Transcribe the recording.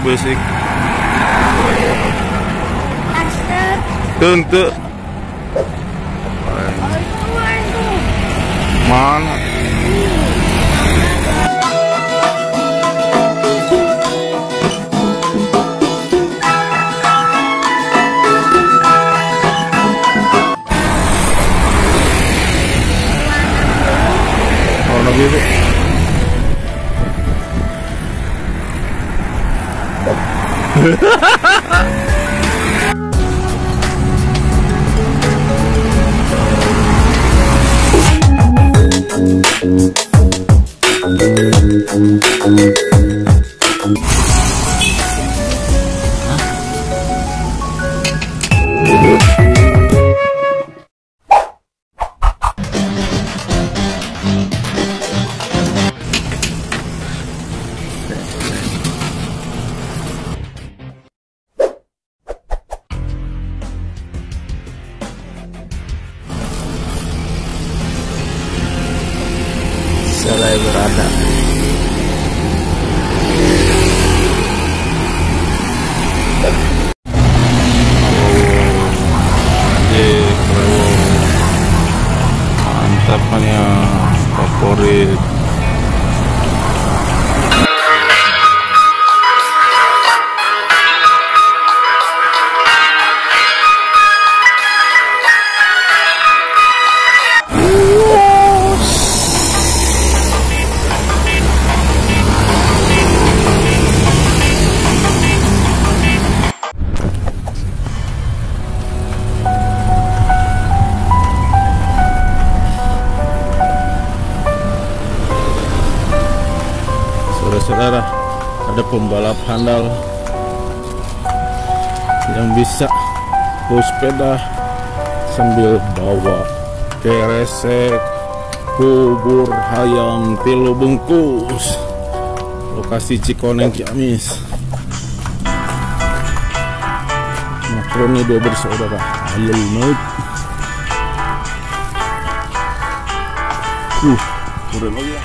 beusik. Teu. Mana? Warna biru. Saya berada mantapnya favorit. Saudara, ada pembalap handal yang bisa bawa sepeda sambil bawa keresek bubur ayam 3 bungkus. Lokasi Cikoneng Ciamis. Makroni 2 bersaudara. Ayo naik. Turun lagi.